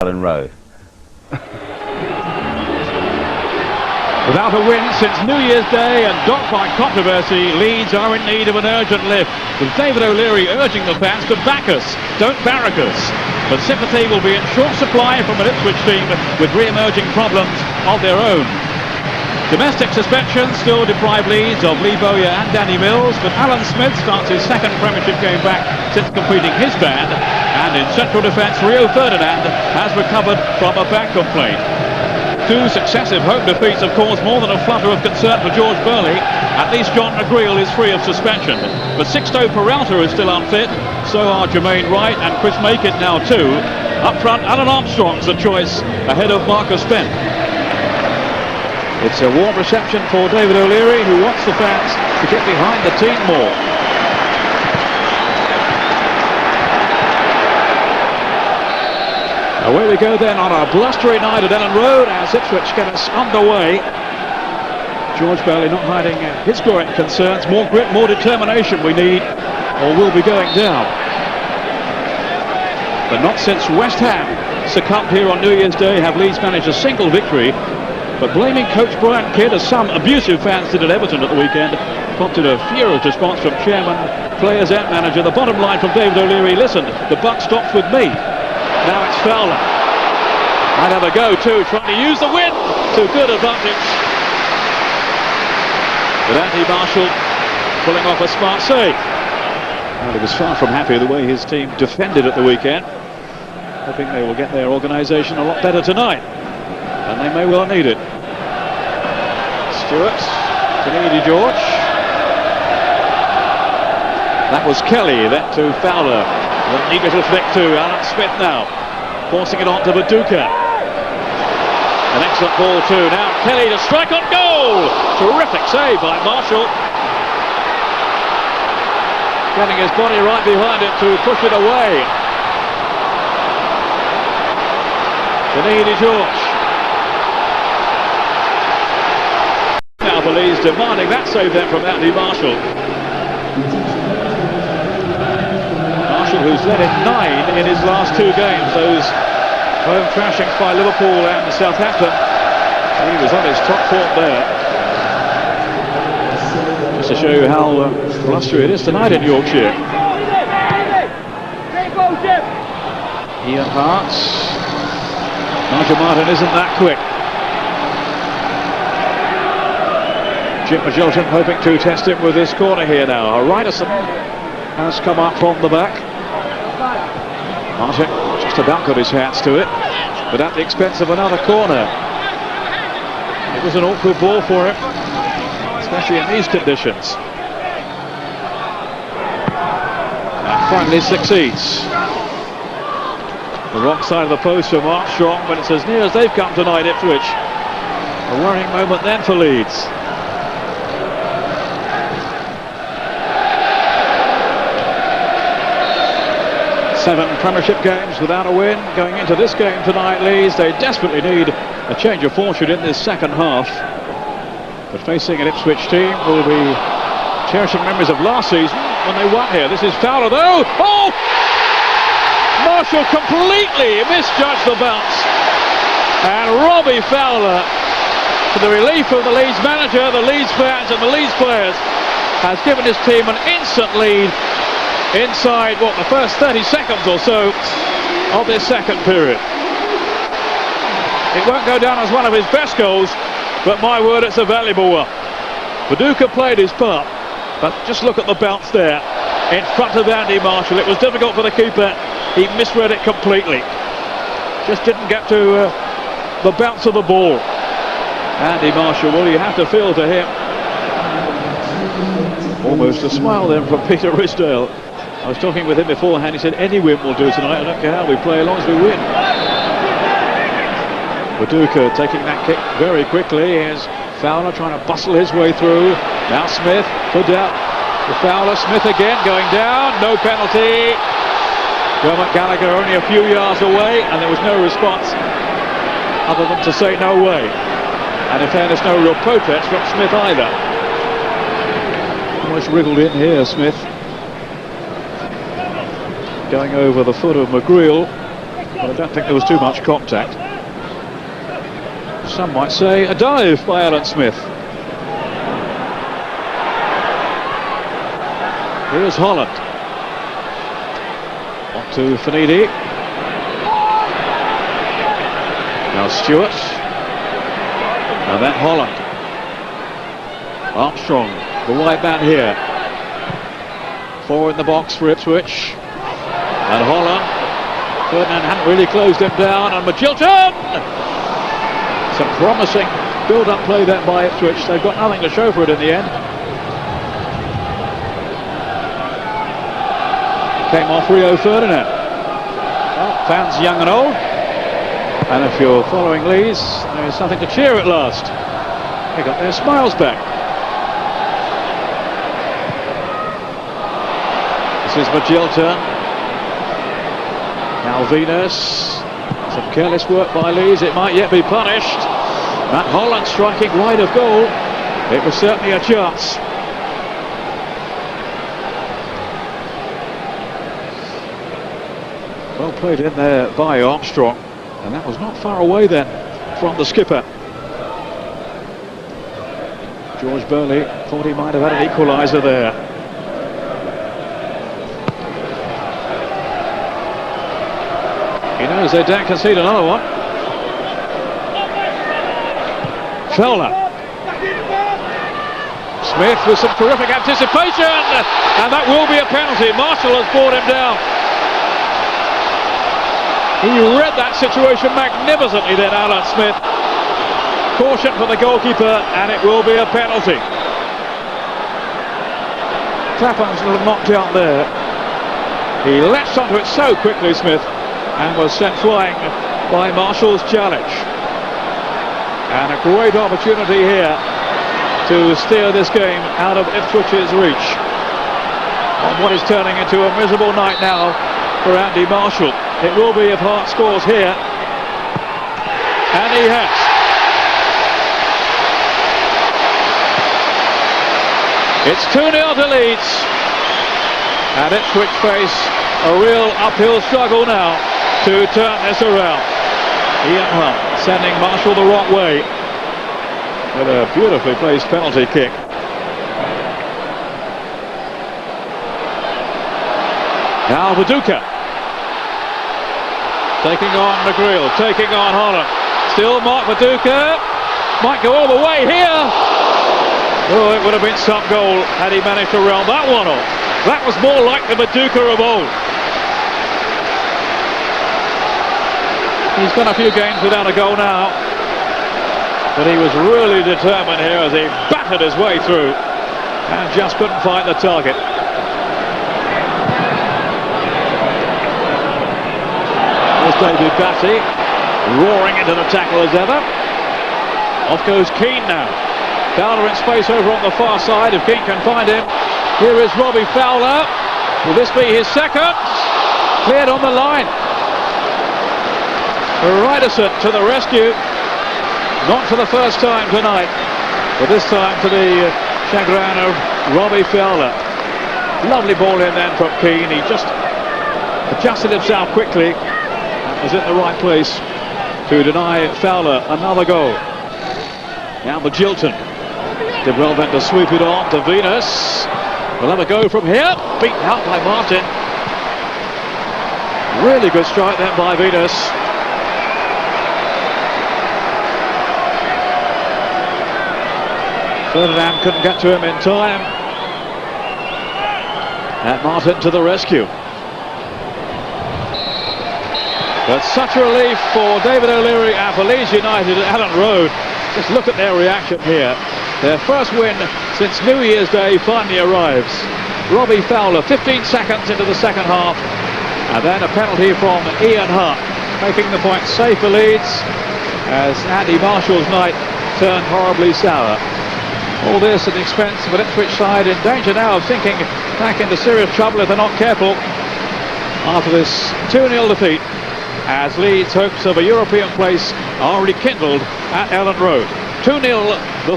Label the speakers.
Speaker 1: Road.
Speaker 2: Without a win since New Year's Day and dogged by controversy, Leeds are in need of an urgent lift, with David O'Leary urging the fans to back us, don't barrack us. But sympathy will be in short supply from an Ipswich team with re-emerging problems of their own. Domestic suspensions still deprive Leeds of Lee Bowyer and Danny Mills, but Alan Smith starts his second Premiership game back since completing his ban, and in central defence Rio Ferdinand has recovered from a back complaint. Two successive home defeats have caused more than a flutter of concern for George Burley. At least John McGreal is free of suspension. But Sixto Peralta is still unfit, so are Jermaine Wright and Chris Makin now too. Up front, Alan Armstrong's the choice ahead of Marcus Bent. It's a warm reception for David O'Leary, who wants the fans to get behind the team more. Away we go then on a blustery night at Ellen Road as Ipswich get us underway. George Burley not hiding his growing concerns. More grit, more determination we need, or we'll be going down. But not since West Ham succumbed here on New Year's Day have Leeds managed a single victory. But blaming coach Brian Kidd, as some abusive fans did at Everton at the weekend, prompted a furious response from chairman, players and manager. The bottom line from David O'Leary: listen, the buck stops with me. Now it's Fowler. Might have a go too, trying to use the win to good advantage. But Andy Marshall pulling off a smart save. Well, he was far from happy the way his team defended at the weekend. Hoping they will get their organisation a lot better tonight. And they may well need it. Stewart to Needy George. That was Kelly, then to Fowler. A neat little flick to Alan Smith now, forcing it on to Viduka. An excellent ball too. Now Kelly to strike on goal. Terrific save by Marshall. Getting his body right behind it to push it away. To Needy George. Now the Leeds demanding that save then from Andy Marshall. Who's led in 9 in his last 2 games, those home thrashings by Liverpool and Southampton. He was on his top form there. Just to show you how blustery it is tonight in Yorkshire. Ian Hart. Nigel Martin isn't that quick. Jim Magilton hoping to test it with this corner here now. Ryderson has come up from the back. Martin just about got his hands to it, but at the expense of another corner. It was an awkward ball for him, especially in these conditions. And finally succeeds. The wrong side of the post from Armstrong, but it's as near as they've come tonight, Ipswich. A worrying moment then for Leeds. Seven Premiership games without a win. Going into this game tonight, Leeds, they desperately need a change of fortune in this second half. But facing an Ipswich team will be cherishing memories of last season when they won here. This is Fowler though. Oh! Marshall completely misjudged the bounce. And Robbie Fowler, to the relief of the Leeds manager, the Leeds fans and the Leeds players, has given his team an instant lead inside, the first 30 seconds or so of this second period. It won't go down as one of his best goals, but my word, it's a valuable one. Viduka played his part, but just look at the bounce there in front of Andy Marshall. It was difficult for the keeper. He misread it completely. Just didn't get to the bounce of the ball. Andy Marshall, well, you have to feel to him. Almost a smile then from Peter Risdale. I was talking with him beforehand. He said any win will do tonight. I don't care how we play, as long as we win. Viduka taking that kick very quickly. Here's Fowler trying to bustle his way through. Now Smith put out to Fowler. Smith again going down. No penalty. Dermot Gallagher only a few yards away, and there was no response other than to say no way. And in fairness, no real protest from Smith either. Almost wriggled in here, Smith. Going over the foot of McGreal. But I don't think there was too much contact. Some might say a dive by Alan Smith. Here's Holland. On to Finidi. Now Stewart. And then Holland. Armstrong, the wide man here. Four in the box for Ipswich. And Holland. Ferdinand hadn't really closed him down. And Magilton! Some promising build-up play then by Ipswich. They've got nothing to show for it in the end. Came off Rio Ferdinand. Well, fans young and old. And if you're following Leeds, there's something to cheer at last. They got their smiles back. This is Magilton. Now Venus. Some careless work by Leeds. It might yet be punished. That Holland striking wide of goal. It was certainly a chance. Well played in there by Armstrong. And that was not far away then from the skipper. George Burley thought he might have had an equaliser there. He knows they don't concede another one. Fowler. Smith with some terrific anticipation. And that will be a penalty. Marshall has brought him down. He read that situation magnificently then, Alan Smith. Caution for the goalkeeper, and it will be a penalty. Clapham's a little knocked out there. He latched onto it so quickly, Smith, and was sent flying by Marshall's challenge. And a great opportunity here to steer this game out of Ipswich's reach on what is turning into a miserable night now for Andy Marshall. It will be if Hart scores here, and he has. It's 2-0 to Leeds, and Ipswich face a real uphill struggle now to turn this around. Ian Hunt sending Marshall the wrong way with a beautifully placed penalty kick. Now Viduka. Taking on McGreal, taking on Holland. Still Mark Viduka. Might go all the way here. Oh, it would have been some goal had he managed to round that one off. That was more like the Viduka of old. He's got a few games without a goal now. But he was really determined here as he battered his way through and just couldn't find the target. David Batty roaring into the tackle as ever. Off goes Keane now. Fowler in space over on the far side if Keane can find him. Here is Robbie Fowler. Will this be his second? Cleared on the line. Riderson to the rescue. Not for the first time tonight, but this time to the chagrin of Robbie Fowler. Lovely ball in then from Keane. He just adjusted himself quickly. Was in the right place to deny Fowler another goal. Now Magilton did well then to sweep it on to Venus. We'll have a go from here. Beaten out by Martin. Really good strike then by Venus. Ferdinand couldn't get to him in time. And Martin to the rescue. But such a relief for David O'Leary and for Leeds United at Elland Road. Just look at their reaction here. Their first win since New Year's Day finally arrives. Robbie Fowler 15 seconds into the second half. And then a penalty from Ian Hart, making the point safe for Leeds as Andy Marshall's night turned horribly sour. All this at the expense of an Ipswich side in danger now of sinking back into serious trouble if they're not careful after this 2-0 defeat, as Leeds' hopes of a European place are rekindled at Elland Road. 2-0 the